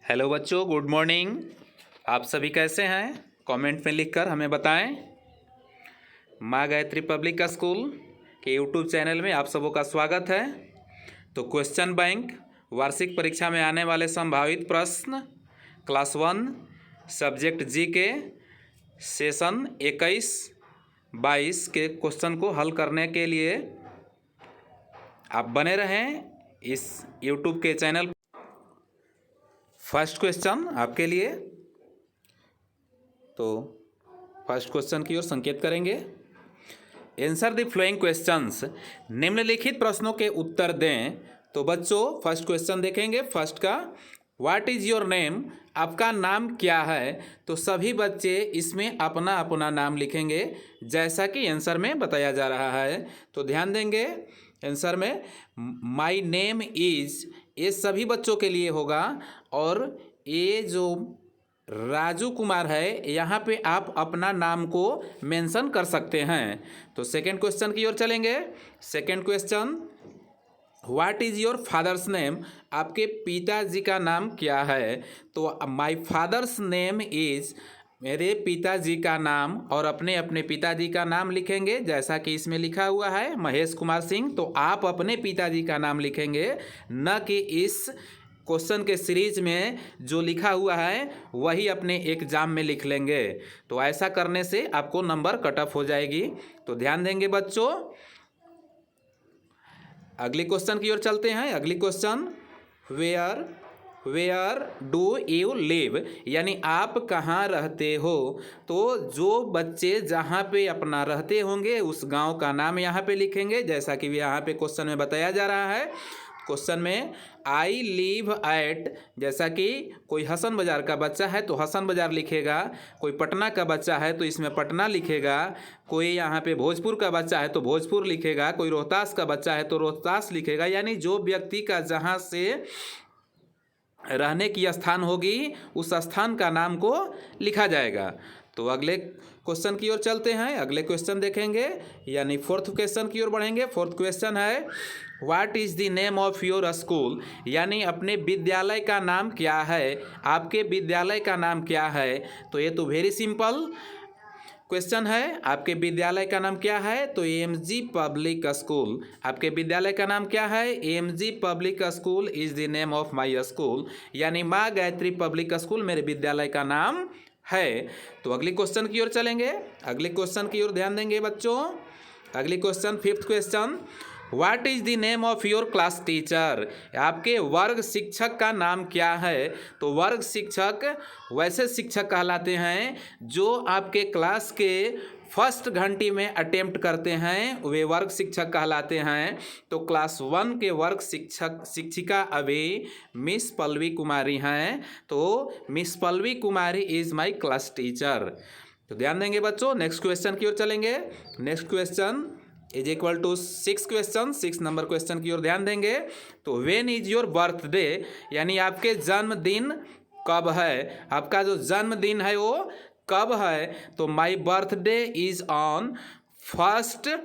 Hello बच्चों, good morning. आप सभी कैसे हैं? कमेंट में लिखकर हमें बताएं। माँ गायत्री पब्लिक स्कूल के यूट्यूब चैनल में आप सबों का स्वागत है। तो क्वेश्चन बैंक वार्षिक परीक्षा में आने वाले संभावित प्रश्न क्लास 1 सब्जेक्ट जी के सेशन 21-22 के क्वेश्चन को हल करने के लिए आप बने रहें इस यूट्यूब के चैनल। फर्स्ट क्वेश्चन आपके लिए, तो फर्स्ट क्वेश्चन की ओर संकेत करेंगे। आंसर द फ्लोइंग क्वेश्चंस, निम्नलिखित प्रश्नों के उत्तर दें। तो बच्चों फर्स्ट क्वेश्चन देखेंगे। फर्स्ट का व्हाट इज़ योर नेम, आपका नाम क्या है। तो सभी बच्चे इसमें अपना अपना नाम लिखेंगे जैसा कि आंसर में बताया जा रहा है। तो ध्यान देंगे आंसर में माई नेम इज़, ये सभी बच्चों के लिए होगा। और ये जो राजू कुमार है, यहाँ पे आप अपना नाम को मेंशन कर सकते हैं। तो सेकंड क्वेश्चन की ओर चलेंगे। Second question what is your father's name, आपके पिताजी का नाम क्या है। तो माय फादर्स नेम इज़, मेरे पिताजी का नाम, और अपने अपने पिताजी का नाम लिखेंगे जैसा कि इसमें लिखा हुआ है महेश कुमार सिंह। तो आप अपने पिताजी का नाम लिखेंगे, न कि इस क्वेश्चन के सीरीज में जो लिखा हुआ है वही अपने एग्जाम में लिख लेंगे। तो ऐसा करने से आपको नंबर कट ऑफ हो जाएगी। तो ध्यान देंगे बच्चों। अगली क्वेश्चन की ओर चलते हैं। अगली question where do you live, यानी आप कहाँ रहते हो। तो जो बच्चे जहाँ पे अपना रहते होंगे उस गांव का नाम यहाँ पे लिखेंगे जैसा कि यहाँ पे क्वेश्चन में बताया जा रहा है। क्वेश्चन में आई लिव एट, जैसा कि कोई हसन बाज़ार का बच्चा है तो हसन बाज़ार लिखेगा, कोई पटना का बच्चा है तो इसमें पटना लिखेगा, कोई यहाँ पे भोजपुर का बच्चा है तो भोजपुर लिखेगा, कोई रोहतास का बच्चा है तो रोहतास लिखेगा। यानी जो व्यक्ति का जहाँ से रहने की स्थान होगी उस स्थान का नाम को लिखा जाएगा। तो अगले क्वेश्चन की ओर चलते हैं। अगले क्वेश्चन देखेंगे, यानी फोर्थ क्वेश्चन की ओर बढ़ेंगे। फोर्थ क्वेश्चन है what is the name of your school, यानी अपने विद्यालय का नाम क्या है। आपके विद्यालय का नाम क्या है। तो ये तो वेरी सिंपल क्वेश्चन है। आपके विद्यालय का नाम क्या है। तो एमजी पब्लिक स्कूल, आपके विद्यालय का नाम क्या है। MG public school is the name of my school, यानी माँ गायत्री पब्लिक स्कूल मेरे विद्यालय का नाम है। तो अगली क्वेश्चन की ओर चलेंगे। अगले क्वेश्चन की ओर ध्यान देंगे बच्चों। अगली question fifth question what is the name of your class teacher, आपके वर्ग शिक्षक का नाम क्या है। तो वर्ग शिक्षक वैसे शिक्षक कहलाते हैं जो आपके क्लास के फर्स्ट घंटी में अटेम्प्ट करते हैं, वे वर्ग शिक्षक कहलाते हैं। तो क्लास 1 के वर्ग शिक्षिका अभी मिस पल्लवी कुमारी हैं। तो miss Pallavi Kumari is my class teacher. तो ध्यान देंगे बच्चों। नेक्स्ट क्वेश्चन की ओर चलेंगे। Next question is equal to 6 question, 6 number question की ओर ध्यान देंगे। तो व्हेन इज योर बर्थडे, यानी आपके जन्मदिन कब है। आपका जो जन्मदिन है वो कब है। तो माय बर्थडे इज ऑन 1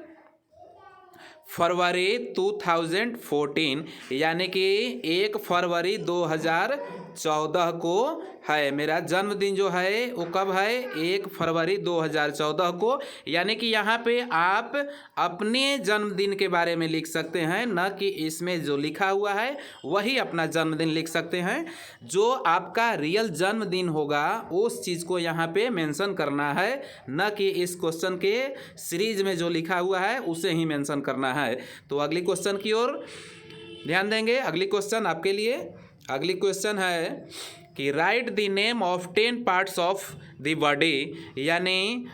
फरवरी 2014, यानी कि 1 फरवरी 2014 को है। मेरा जन्मदिन जो है वो कब है, 1 फरवरी 2014 को। यानी कि यहाँ पे आप अपने जन्मदिन के बारे में लिख सकते हैं, न कि इसमें जो लिखा हुआ है वही अपना जन्मदिन लिख सकते हैं। जो आपका रियल जन्मदिन होगा उस चीज़ को यहाँ पे मेंशन करना है, न कि इस क्वेश्चन के सीरीज में जो लिखा हुआ है उसे ही मेंशन करना है। तो अगली क्वेश्चन की ओर ध्यान देंगे। अगली क्वेश्चन आपके लिए, अगली क्वेश्चन है कि right the name of 10 parts of the body, यानी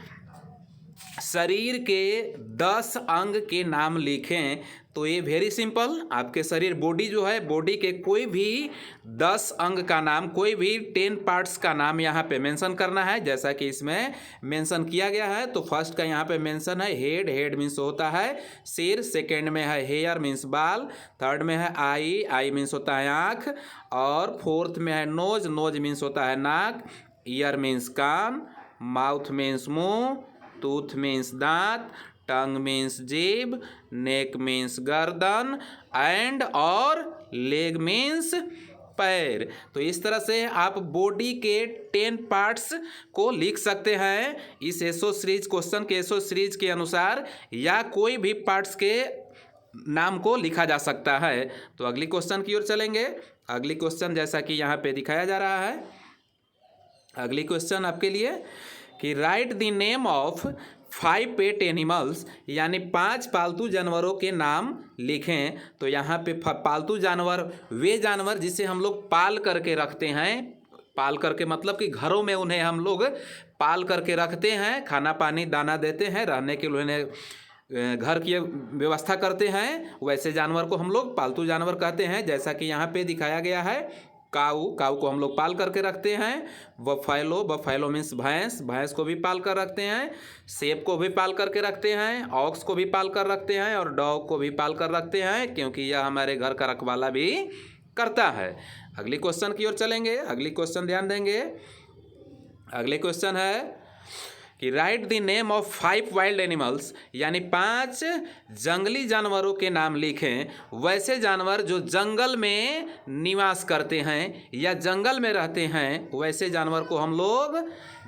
शरीर के 10 अंग के नाम लिखें। तो ये वेरी सिंपल, आपके शरीर बॉडी जो है, बॉडी के कोई भी 10 अंग का नाम, कोई भी 10 पार्ट्स का नाम यहाँ पे मेंशन करना है जैसा कि इसमें मेंशन किया गया है। तो फर्स्ट का यहाँ पे मेंशन है हेड, हेड मीन्स होता है सिर। सेकेंड में है हेयर मीन्स बाल। थर्ड में है आई, आई मीन्स होता है आँख। और फोर्थ में है नोज, नोज मीन्स होता है नाक। ईयर मीन्स कान। माउथ मीन्स मुंह। टूथ मीन्स दांत। टंग मीन्स जीभ। नेक मीन्स गर्दन। एंड और लेग मीन्स पैर। तो इस तरह से आप बॉडी के 10 पार्ट्स को लिख सकते हैं इस एसओ सीरीज क्वेश्चन के एसओ सीरीज के अनुसार, या कोई भी पार्ट्स के नाम को लिखा जा सकता है। तो अगली क्वेश्चन की ओर चलेंगे। अगली क्वेश्चन जैसा कि यहाँ पे दिखाया जा रहा है, अगली क्वेश्चन आपके लिए कि right the name of 5 pet animals, यानी 5 पालतू जानवरों के नाम लिखें। तो यहाँ पे पालतू जानवर वे जानवर जिसे हम लोग पाल करके रखते हैं, पाल करके मतलब कि घरों में उन्हें हम लोग पाल करके रखते हैं, खाना पानी दाना देते हैं, रहने के लिए उन्हें घर की व्यवस्था करते हैं, वैसे जानवर को हम लोग पालतू जानवर कहते हैं। जैसा कि यहाँ पे दिखाया गया है, काऊ को हम लोग पाल करके रखते हैं। बफैलो मीन्स भैंस को भी पाल कर रखते हैं। शेप को भी पाल करके रखते हैं, ऑक्स को भी पाल कर रखते हैं, और डॉग को भी पाल कर रखते हैं, क्योंकि यह हमारे घर का रखवाला भी करता है। अगली क्वेश्चन की ओर चलेंगे। अगली क्वेश्चन ध्यान देंगे। अगले क्वेश्चन है कि right the name of 5 wild animals, यानी 5 जंगली जानवरों के नाम लिखें। वैसे जानवर जो जंगल में निवास करते हैं या जंगल में रहते हैं, वैसे जानवर को हम लोग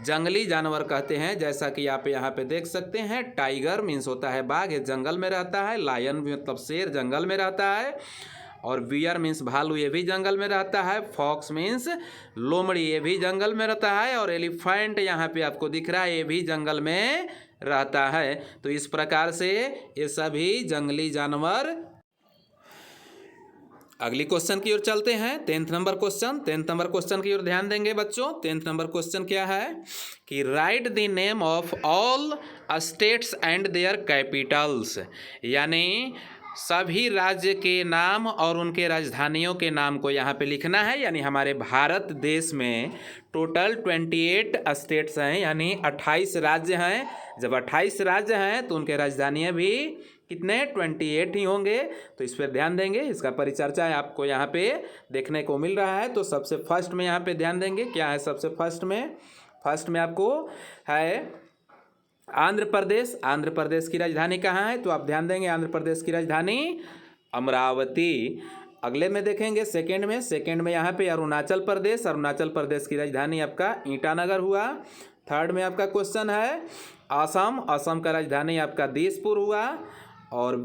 जंगली जानवर कहते हैं। जैसा कि आप यहाँ पे देख सकते हैं, टाइगर मीन्स होता है बाघ, ये जंगल में रहता है। लायन मतलब शेर, जंगल में रहता है। और बियर मीन्स भालू, ये भी जंगल में रहता है। फॉक्स मीन्स लोमड़ी, ये भी जंगल में रहता है। और एलिफेंट यहाँ पे आपको दिख रहा है, ये भी जंगल में रहता है। तो इस प्रकार से ये सभी जंगली जानवर। अगली क्वेश्चन की ओर चलते हैं। 10th नंबर क्वेश्चन की ओर ध्यान देंगे बच्चों। 10th नंबर क्वेश्चन क्या है कि right the name of all states and there Capitals, यानी सभी राज्य के नाम और उनके राजधानियों के नाम को यहाँ पे लिखना है। यानी हमारे भारत देश में टोटल 28 स्टेट्स हैं, यानी 28 राज्य हैं। जब 28 राज्य हैं तो उनके राजधानियाँ भी कितने 28 ही होंगे। तो इस पर ध्यान देंगे, इसका परिचर्चा है आपको यहाँ पे देखने को मिल रहा है। तो सबसे फर्स्ट में यहाँ पे ध्यान देंगे, क्या है सबसे फर्स्ट में आपको है आंध्र प्रदेश की राजधानी कहाँ है? तो आप ध्यान देंगे आंध्र प्रदेश की राजधानी अमरावती। अगले में देखेंगे सेकंड में यहाँ पे अरुणाचल प्रदेश की राजधानी आपका ईटानगर हुआ। थर्ड में आपका क्वेश्चन है असम का राजधानी आपका दिसपुर हुआ। और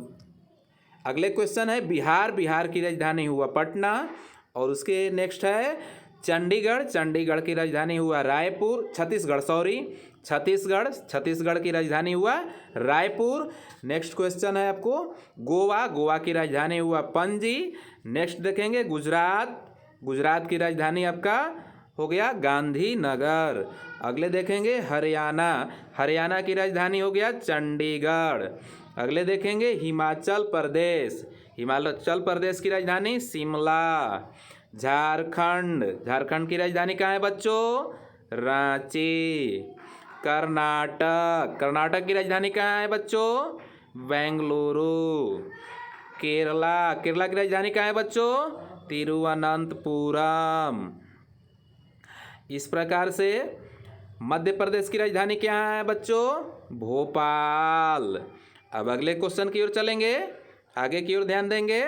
अगले क्वेश्चन है बिहार की राजधानी हुआ पटना। और उसके नेक्स्ट है चंडीगढ़ की राजधानी हुआ रायपुर। छत्तीसगढ़ की राजधानी हुआ रायपुर। नेक्स्ट क्वेश्चन है आपको गोवा की राजधानी हुआ पणजी। नेक्स्ट देखेंगे गुजरात की राजधानी आपका हो गया गांधीनगर। अगले देखेंगे हरियाणा की राजधानी हो गया चंडीगढ़। अगले देखेंगे हिमाचल प्रदेश की राजधानी शिमला। झारखंड की राजधानी कहाँ है बच्चों? रांची। कर्नाटक की राजधानी कहाँ है बच्चों? बेंगलुरु। केरला की राजधानी कहाँ है बच्चों? तिरुवनंतपुरम। इस प्रकार से मध्य प्रदेश की राजधानी क्या है बच्चों? भोपाल। अब अगले क्वेश्चन की ओर चलेंगे, आगे की ओर ध्यान देंगे।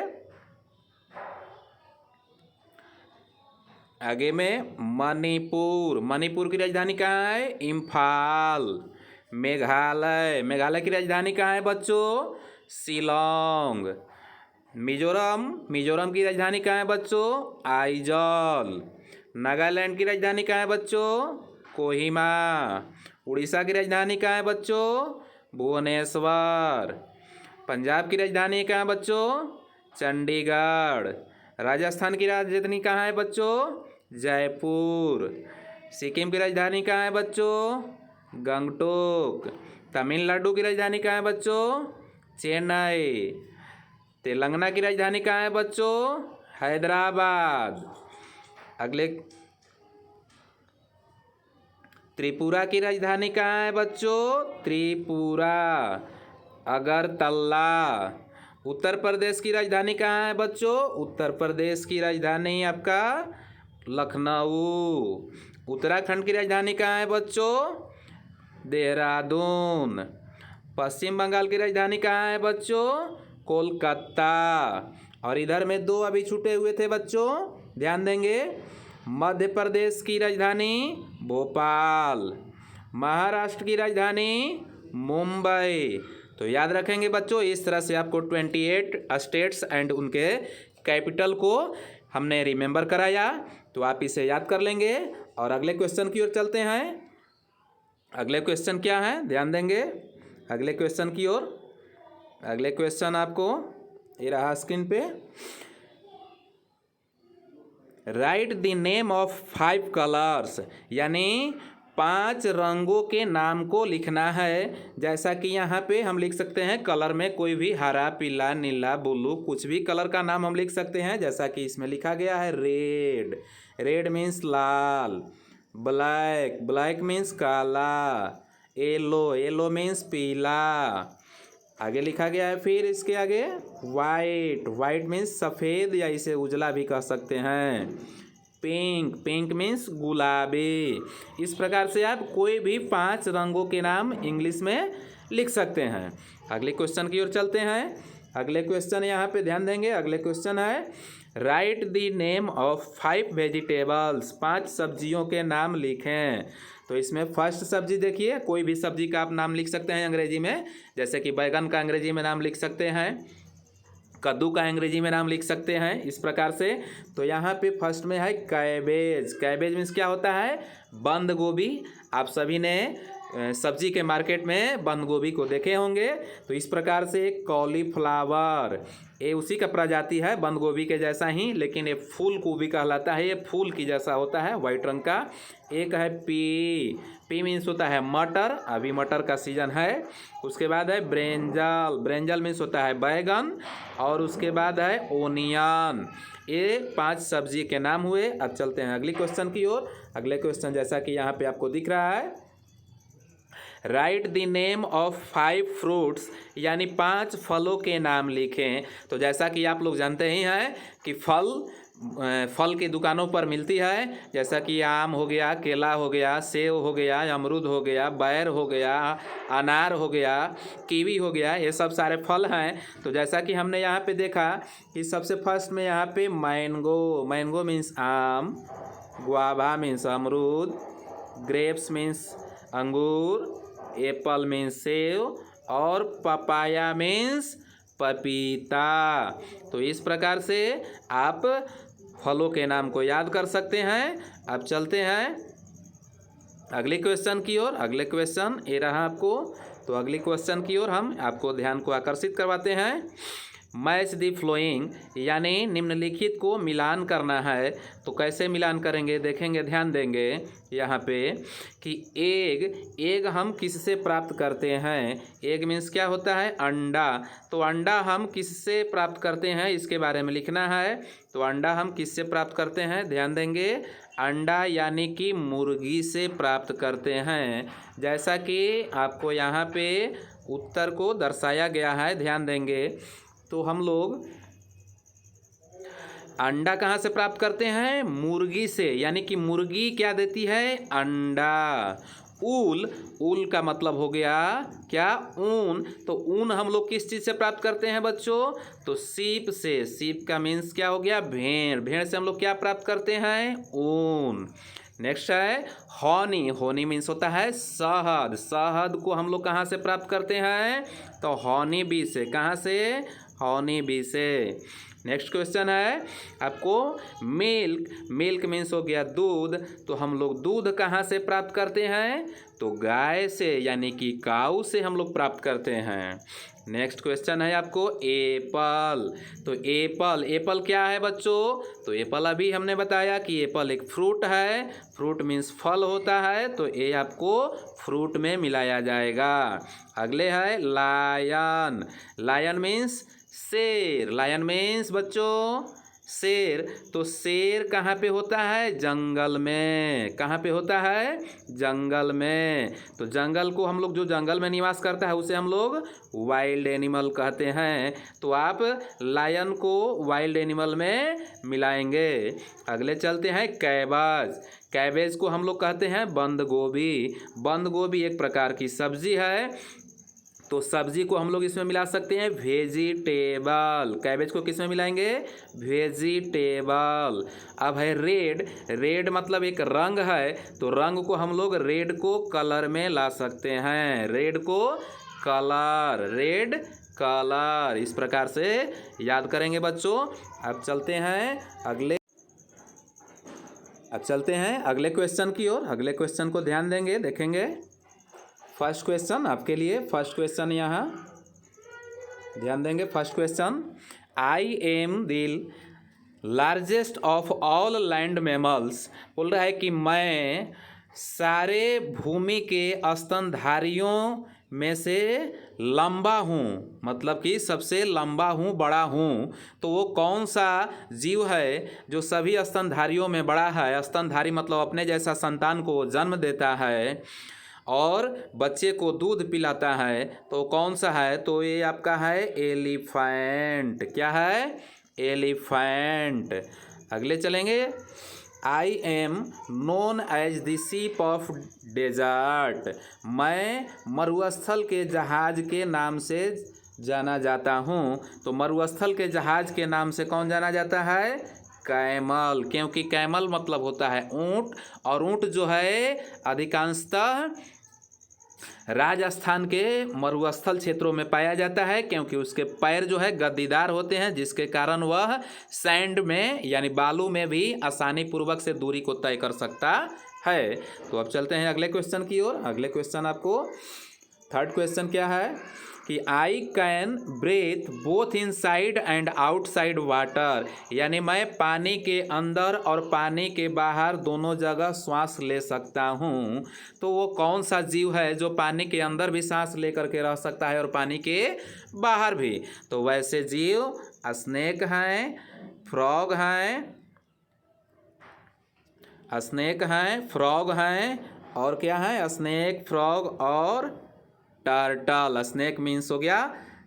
आगे में मणिपुर की राजधानी कहाँ है? इम्फाल। मेघालय की राजधानी कहाँ है बच्चों? शिलोंग। मिजोरम की राजधानी कहाँ है बच्चों? आइजॉल। नागालैंड की राजधानी कहाँ है बच्चों? कोहिमा। उड़ीसा की राजधानी कहाँ है बच्चों? भुवनेश्वर। पंजाब की राजधानी कहाँ है बच्चों? चंडीगढ़। राजस्थान की राजधानी कहाँ है बच्चों? जयपुर। सिक्किम की राजधानी कहाँ है बच्चों? गंगटोक। तमिलनाडु की राजधानी कहाँ है बच्चों? चेन्नई। तेलंगाना की राजधानी कहाँ है बच्चों? हैदराबाद। अगले त्रिपुरा की राजधानी कहाँ है बच्चों? त्रिपुरा। अगरतला। उत्तर प्रदेश की राजधानी कहाँ है बच्चों? उत्तर प्रदेश की राजधानी आपका लखनऊ। उत्तराखंड की राजधानी कहाँ है बच्चों? देहरादून। पश्चिम बंगाल की राजधानी कहाँ है बच्चों? कोलकाता। और इधर में 2 अभी छूटे हुए थे बच्चों, ध्यान देंगे। मध्य प्रदेश की राजधानी भोपाल, महाराष्ट्र की राजधानी मुंबई। तो याद रखेंगे बच्चों, इस तरह से आपको 28 स्टेट्स एंड उनके कैपिटल को हमने रिमेंबर कराया, तो आप इसे याद कर लेंगे। और अगले क्वेश्चन की ओर चलते हैं। अगले क्वेश्चन क्या है, ध्यान देंगे अगले क्वेश्चन की ओर। अगले क्वेश्चन आपको ये रहा स्क्रीन पे। Right the name of 5 colours, यानी 5 रंगों के नाम को लिखना है। जैसा कि यहाँ पे हम लिख सकते हैं कलर में कोई भी, हरा, पीला, नीला, ब्लू, कुछ भी कलर का नाम हम लिख सकते हैं। जैसा कि इसमें लिखा गया है रेड, रेड मीन्स लाल। ब्लैक, ब्लैक मीन्स काला। येलो, येलो मीन्स पीला। आगे लिखा गया है फिर इसके आगे वाइट, वाइट मीन्स सफ़ेद या इसे उजला भी कह सकते हैं। पिंक, पिंक मीन्स गुलाबी। इस प्रकार से आप कोई भी 5 रंगों के नाम इंग्लिश में लिख सकते हैं। अगले क्वेश्चन की ओर चलते हैं। अगले क्वेश्चन यहाँ पे ध्यान देंगे। अगले क्वेश्चन है right the name of 5 vegetables, 5 सब्जियों के नाम लिखें। तो इसमें फर्स्ट सब्जी देखिए, कोई भी सब्जी का आप नाम लिख सकते हैं अंग्रेजी में, जैसे कि बैगन का अंग्रेजी में नाम लिख सकते हैं, कद्दू का अंग्रेजी में नाम लिख सकते हैं, इस प्रकार से। तो यहाँ पे फर्स्ट में है कैबेज। कैबेज मीन्स क्या होता है, बंद गोभी। आप सभी ने सब्जी के मार्केट में बंद गोभी को देखे होंगे। तो इस प्रकार से कॉलीफ्लावर, ये उसी का प्रजाति है बंद गोभी के जैसा ही, लेकिन ये फूल गोभी कहलाता है। ये फूल की जैसा होता है, वाइट रंग का। एक है पी, पी मीन्स होता है मटर, अभी मटर का सीजन है। उसके बाद है ब्रेंजल, ब्रेंजल मीन्स होता है बैगन। और उसके बाद है ओनियन। ये 5 सब्जी के नाम हुए। अब चलते हैं अगली क्वेश्चन की ओर। अगले क्वेश्चन जैसा कि यहाँ पे आपको दिख रहा है, right the name of 5 fruits, यानी 5 फलों के नाम लिखें। तो जैसा कि आप लोग जानते ही हैं कि फल की दुकानों पर मिलती है, जैसा कि आम हो गया, केला हो गया, सेब हो गया, अमरूद हो गया, बैर हो गया, अनार हो गया, कीवी हो गया, ये सब सारे फल हैं। तो जैसा कि हमने यहाँ पे देखा कि सबसे फर्स्ट में यहाँ पे मैंगो, मैंगो मीन्स आम, गुआवा मीन्स अमरूद, ग्रेप्स मीन्स अंगूर, एप्पल मीन्स सेब, और पपाया मीन्स पपीता। तो इस प्रकार से आप फलों के नाम को याद कर सकते हैं। अब चलते हैं अगले क्वेश्चन की ओर। अगले क्वेश्चन ये रहा आपको। तो अगले क्वेश्चन की ओर हम आपको ध्यान को आकर्षित करवाते हैं। मैच द फ्लोइंग, यानी निम्नलिखित को मिलान करना है। तो कैसे मिलान करेंगे देखेंगे, ध्यान देंगे यहाँ पे कि एग, एग हम किससे प्राप्त करते हैं। एग मीन्स क्या होता है, अंडा। तो अंडा हम किससे प्राप्त करते हैं इसके बारे में लिखना है। तो अंडा हम किससे प्राप्त करते हैं, ध्यान देंगे, अंडा यानी कि मुर्गी से प्राप्त करते हैं। जैसा कि आपको यहाँ पे उत्तर को दर्शाया गया है, ध्यान देंगे। तो हम लोग अंडा कहाँ से प्राप्त करते हैं, मुर्गी से, यानी कि मुर्गी क्या देती है, अंडा। ऊल, ऊल का मतलब हो गया क्या, ऊन। तो ऊन हम लोग किस चीज़ से प्राप्त करते हैं बच्चों, तो सीप से। सीप का मीन्स क्या हो गया, भेड़। भेड़ से हम लोग क्या प्राप्त करते हैं, ऊन। नेक्स्ट है हॉनी, हॉनी मीन्स होता है शहद। शहद को हम लोग कहाँ से प्राप्त करते हैं, तो हॉनी बी से। कहाँ से, हॉनी बी से। नेक्स्ट क्वेश्चन है आपको मिल्क, मिल्क मीन्स हो गया दूध। तो हम लोग दूध कहाँ से प्राप्त करते हैं, तो गाय से, यानी कि काऊ से हम लोग प्राप्त करते हैं। नेक्स्ट क्वेश्चन है आपको एप्पल। तो एप्पल, एप्पल क्या है बच्चों, तो एप्पल अभी हमने बताया कि एप्पल एक फ्रूट है। फ्रूट मीन्स फल होता है, तो ये आपको फ्रूट में मिलाया जाएगा। अगले है लायन, लायन मीन्स शेर। लायन मीन्स बच्चों शेर। तो शेर कहाँ पे होता है, जंगल में। कहाँ पे होता है, जंगल में। तो जंगल को हम लोग, जो जंगल में निवास करता है उसे हम लोग वाइल्ड एनिमल कहते हैं। तो आप लायन को वाइल्ड एनिमल में मिलाएंगे। अगले चलते हैं कैबेज। कैबेज को हम लोग कहते हैं बंद गोभी। बंद गोभी एक प्रकार की सब्जी है। तो सब्जी को हम लोग इसमें मिला सकते हैं वेजिटेबल। कैबेज को किस में मिलाएंगे? वेजिटेबल। अब है रेड। रेड मतलब एक रंग है, तो रंग को हम लोग रेड को कलर में ला सकते हैं। रेड को कलर, रेड कलर, इस प्रकार से याद करेंगे बच्चों। अब चलते हैं अगले क्वेश्चन की ओर। अगले क्वेश्चन को ध्यान देंगे, देखेंगे। फर्स्ट क्वेश्चन आपके लिए, फर्स्ट क्वेश्चन यहाँ ध्यान देंगे। First question, I am the largest of all land mammals. बोल रहा है कि मैं सारे भूमि के स्तनधारियों में से लंबा हूँ, मतलब कि सबसे लंबा हूँ, बड़ा हूँ। तो वो कौन सा जीव है जो सभी स्तनधारियों में बड़ा है? स्तनधारी मतलब अपने जैसा संतान को जन्म देता है और बच्चे को दूध पिलाता है। तो कौन सा है? तो ये आपका है एलिफेंट। क्या है? एलिफेंट। अगले चलेंगे। I am known as the ship of desert. मैं मरुस्थल के जहाज के नाम से जाना जाता हूँ। तो मरुस्थल के जहाज के नाम से कौन जाना जाता है? कैमल। क्योंकि कैमल मतलब होता है ऊँट, और ऊँट जो है अधिकांशतः राजस्थान के मरुस्थल क्षेत्रों में पाया जाता है, क्योंकि उसके पैर जो है गद्दीदार होते हैं, जिसके कारण वह सैंड में यानी बालू में भी आसानी पूर्वक से दूरी को तय कर सकता है। तो अब चलते हैं अगले क्वेश्चन की ओर। अगले क्वेश्चन आपको थर्ड क्वेश्चन क्या है कि I can breathe both inside and outside water. यानी मैं पानी के अंदर और पानी के बाहर दोनों जगह श्वास ले सकता हूँ। तो वो कौन सा जीव है जो पानी के अंदर भी सांस लेकर के रह सकता है और पानी के बाहर भी? तो वैसे जीव स्नेक हैं, फ्रॉग हैं, स्नेक हैं, फ्रॉग हैं, और क्या है? स्नेक, फ्रॉग और टर्टल। स्नेक मीन्स हो गया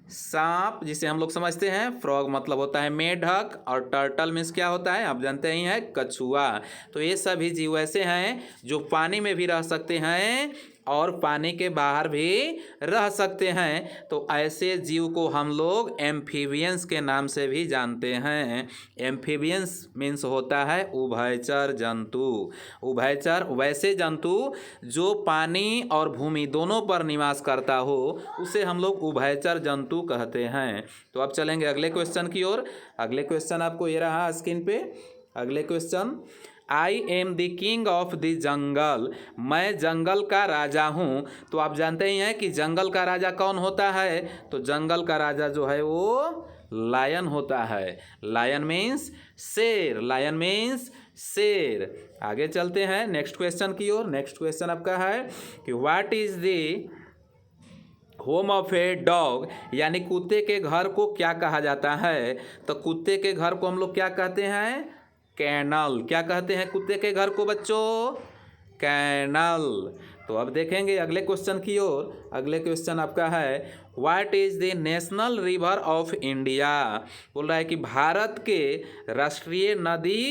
सांप, जिसे हम लोग समझते हैं। फ्रॉग मतलब होता है मेढक, और टर्टल मीन्स क्या होता है? आप जानते ही हैं, कछुआ। तो ये सभी जीव ऐसे हैं जो पानी में भी रह सकते हैं और पानी के बाहर भी रह सकते हैं। तो ऐसे जीव को हम लोग एम्फीबियंस के नाम से भी जानते हैं। एम्फीबियंस मीन्स होता है उभयचर जंतु। उभयचर वैसे जंतु जो पानी और भूमि दोनों पर निवास करता हो, उसे हम लोग उभयचर जंतु कहते हैं। तो अब चलेंगे अगले क्वेश्चन की ओर। अगले क्वेश्चन आपको ये रहा स्क्रीन पे। अगले question, I am the king of the jungle. मैं जंगल का राजा हूँ। तो आप जानते ही हैं कि जंगल का राजा कौन होता है? तो जंगल का राजा जो है वो लायन होता है। लायन मीन्स शेर, लायन मीन्स शेर। आगे चलते हैं नेक्स्ट क्वेश्चन की ओर। नेक्स्ट क्वेश्चन आपका है कि what is the home of a dog. यानी कुत्ते के घर को क्या कहा जाता है? तो कुत्ते के घर को हम लोग क्या कहते हैं? कैनल। क्या कहते हैं कुत्ते के घर को बच्चों? कैनल। तो अब देखेंगे अगले क्वेश्चन की ओर। अगले क्वेश्चन आपका है what is the national river of India. बोल रहा है कि भारत के राष्ट्रीय नदी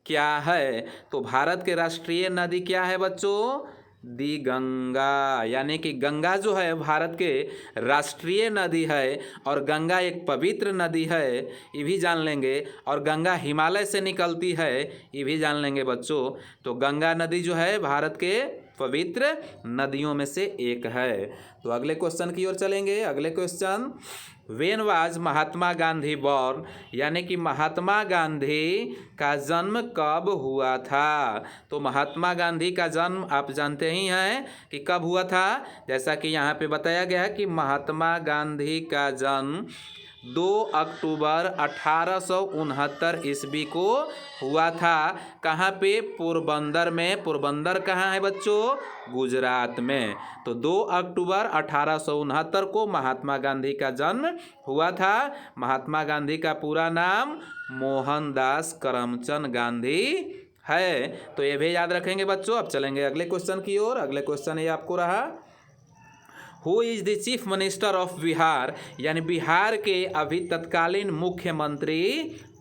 क्या है? तो भारत के राष्ट्रीय नदी क्या है बच्चों? दी गंगा। यानी कि गंगा जो है भारत के राष्ट्रीय नदी है, और गंगा एक पवित्र नदी है, ये भी जान लेंगे। और गंगा हिमालय से निकलती है, ये भी जान लेंगे बच्चों। तो गंगा नदी जो है भारत के पवित्र नदियों में से एक है। तो अगले क्वेश्चन की ओर चलेंगे। अगले question, when was Mahatma Gandhi born. यानी कि महात्मा गांधी का जन्म कब हुआ था? तो महात्मा गांधी का जन्म आप जानते ही हैं कि कब हुआ था। जैसा कि यहाँ पे बताया गया है कि महात्मा गांधी का जन्म 2 अक्टूबर 1869 ईस्वी को हुआ था। कहाँ पे? पोरबंदर में। पोरबंदर कहाँ है बच्चों? गुजरात में। तो 2 अक्टूबर 1869 को महात्मा गांधी का जन्म हुआ था। महात्मा गांधी का पूरा नाम मोहनदास करमचंद गांधी है। तो ये भी याद रखेंगे बच्चों। अब चलेंगे अगले क्वेश्चन की ओर। अगले क्वेश्चन ये आपको रहा, who is the chief minister of Bihar. यानी बिहार के अभी तत्कालीन मुख्यमंत्री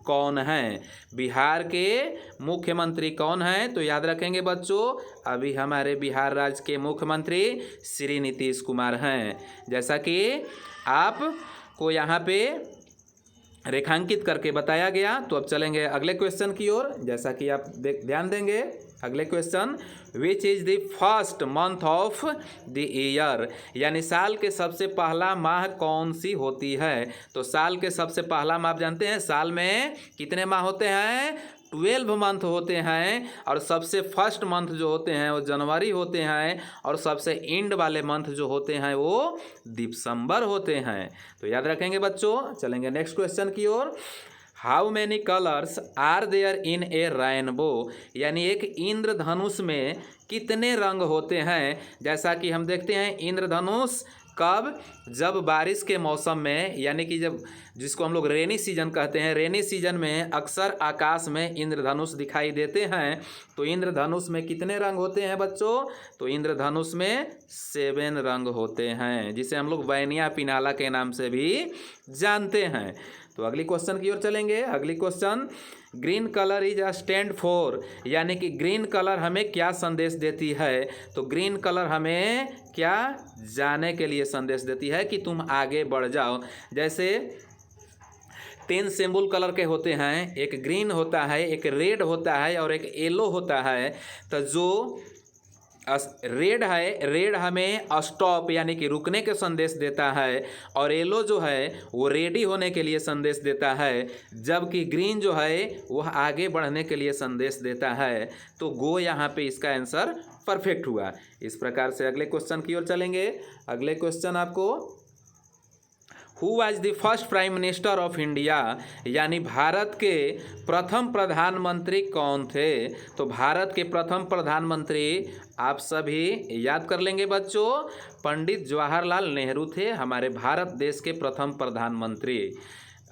कौन हैं? बिहार के मुख्यमंत्री कौन हैं? तो याद रखेंगे बच्चों, अभी हमारे बिहार राज्य के मुख्यमंत्री श्री नीतीश कुमार हैं, जैसा कि आपको यहाँ पे रेखांकित करके बताया गया। तो अब चलेंगे अगले क्वेश्चन की ओर, जैसा कि आप ध्यान देंगे। अगले question, which is the first month of the year, यानी साल के सबसे पहला माह कौन सी होती है? तो साल के सबसे पहला माह आप जानते हैं साल में कितने माह होते हैं? 12 मंथ होते हैं, और सबसे फर्स्ट मंथ जो होते हैं वो जनवरी होते हैं, और सबसे एंड वाले मंथ जो होते हैं वो दिसंबर होते हैं। तो याद रखेंगे बच्चों। चलेंगे नेक्स्ट क्वेश्चन की ओर। How many colours are there in a rainbow, यानी एक इंद्रधनुष में कितने रंग होते हैं? जैसा कि हम देखते हैं इंद्रधनुष कब? जब बारिश के मौसम में, यानी कि जब जिसको हम लोग रेनी सीजन कहते हैं, रेनी सीजन में अक्सर आकाश में इंद्रधनुष दिखाई देते हैं। तो इंद्रधनुष में कितने रंग होते हैं बच्चों? तो इंद्रधनुष में 7 रंग होते हैं, जिसे हम लोग बैनिया पिनाला के नाम से भी जानते हैं। तो अगली क्वेश्चन की ओर चलेंगे। अगली question, green colour is a stand for, यानी कि ग्रीन कलर हमें क्या संदेश देती है? तो ग्रीन कलर हमें क्या जाने के लिए संदेश देती है कि तुम आगे बढ़ जाओ। जैसे 3 सिंबल कलर के होते हैं, एक ग्रीन होता है, एक रेड होता है और एक येलो होता है। तो जो रेड है, रेड हमें स्टॉप यानी कि रुकने के संदेश देता है, और येलो जो है वो रेडी होने के लिए संदेश देता है, जबकि ग्रीन जो है वह आगे बढ़ने के लिए संदेश देता है। तो गो यहाँ पे इसका आंसर परफेक्ट हुआ। इस प्रकार से अगले क्वेश्चन की ओर चलेंगे। अगले क्वेश्चन आपको, who was the first prime minister of India, यानी भारत के प्रथम प्रधानमंत्री कौन थे? तो भारत के प्रथम प्रधानमंत्री आप सभी याद कर लेंगे बच्चों, पंडित जवाहरलाल नेहरू थे हमारे भारत देश के प्रथम प्रधानमंत्री।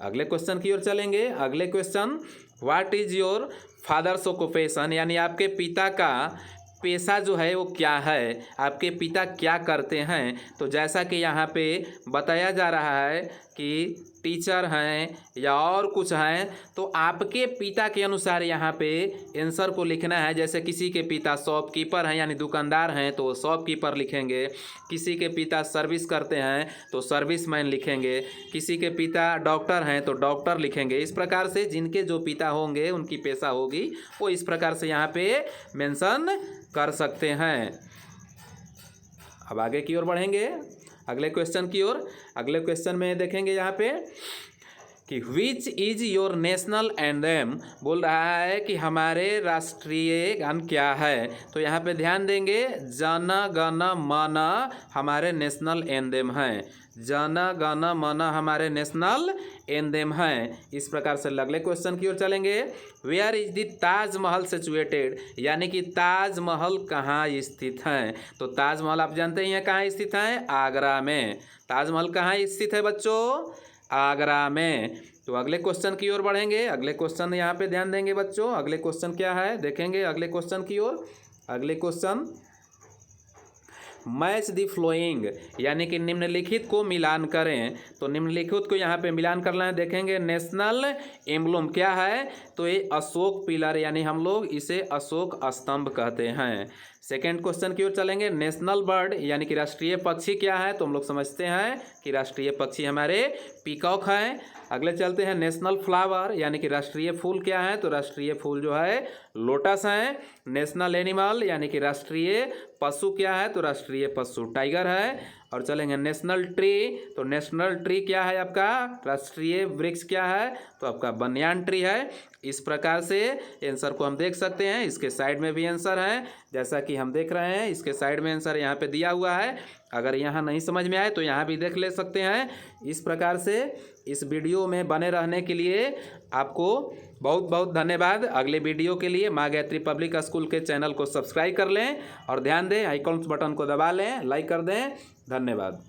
अगले क्वेश्चन की ओर चलेंगे। अगले question, what is your fathers occupation, यानी आपके पिता का पेशा जो है वो क्या है? आपके पिता क्या करते हैं? तो जैसा कि यहाँ पे बताया जा रहा है कि टीचर हैं या और कुछ हैं, तो आपके पिता के अनुसार यहाँ पे आंसर को लिखना है। जैसे किसी के पिता शॉपकीपर हैं यानी दुकानदार हैं तो शॉपकीपर लिखेंगे, किसी के पिता सर्विस करते हैं तो सर्विसमैन लिखेंगे, किसी के पिता डॉक्टर हैं तो डॉक्टर लिखेंगे। इस प्रकार से जिनके जो पिता होंगे उनकी पेशा होगी वो इस प्रकार से यहाँ पे मेंशन कर सकते हैं। अब आगे की ओर बढ़ेंगे अगले क्वेश्चन की ओर। अगले क्वेश्चन में देखेंगे यहाँ पे कि which is your national anthem, बोल रहा है कि हमारे राष्ट्रीय गान क्या है। तो यहाँ पे ध्यान देंगे, जन गण मन हमारे नेशनल एंथम हैं, जन गण मन हमारे नेशनल एंथम हैं। इस प्रकार से अगले क्वेश्चन की ओर चलेंगे। Where is the Taj Mahal situated, यानी कि ताजमहल कहाँ स्थित हैं। तो ताजमहल आप जानते ही हैं कहाँ स्थित हैं, आगरा में। ताजमहल कहाँ स्थित है बच्चों, आगरा में। तो अगले क्वेश्चन की ओर बढ़ेंगे। अगले क्वेश्चन यहाँ पे ध्यान देंगे बच्चों। अगले क्वेश्चन क्या है देखेंगे अगले क्वेश्चन की ओर। अगले क्वेश्चन, मैच द फ्लोइंग, यानी कि निम्नलिखित को मिलान करें। तो निम्नलिखित को यहाँ पे मिलान करना है। देखेंगे नेशनल एम्बलम क्या है, तो ये अशोक पिलर, यानी हम लोग इसे अशोक स्तंभ कहते हैं। सेकेंड क्वेश्चन की ओर चलेंगे। नेशनल बर्ड, यानी कि राष्ट्रीय पक्षी क्या है, तो हम लोग समझते हैं कि राष्ट्रीय पक्षी हमारे पीकॉक हैं। अगले चलते हैं नेशनल फ्लावर, यानी कि राष्ट्रीय फूल क्या है, तो राष्ट्रीय फूल जो है लोटस है। नेशनल एनिमल, यानी कि राष्ट्रीय पशु क्या है, तो राष्ट्रीय पशु टाइगर है। और चलेंगे नेशनल ट्री, तो नेशनल ट्री क्या है आपका, राष्ट्रीय वृक्ष क्या है, तो आपका बनियान ट्री है। इस प्रकार से आंसर को हम देख सकते हैं। इसके साइड में भी आंसर है, जैसा कि हम देख रहे हैं इसके साइड में आंसर यहाँ पे दिया हुआ है। अगर यहाँ नहीं समझ में आए तो यहाँ भी देख ले सकते हैं। इस प्रकार से इस वीडियो में बने रहने के लिए आपको बहुत बहुत धन्यवाद। अगले वीडियो के लिए माँ गायत्री पब्लिक स्कूल के चैनल को सब्सक्राइब कर लें और ध्यान दें आइकॉन बटन को दबा लें, लाइक कर दें। धन्यवाद।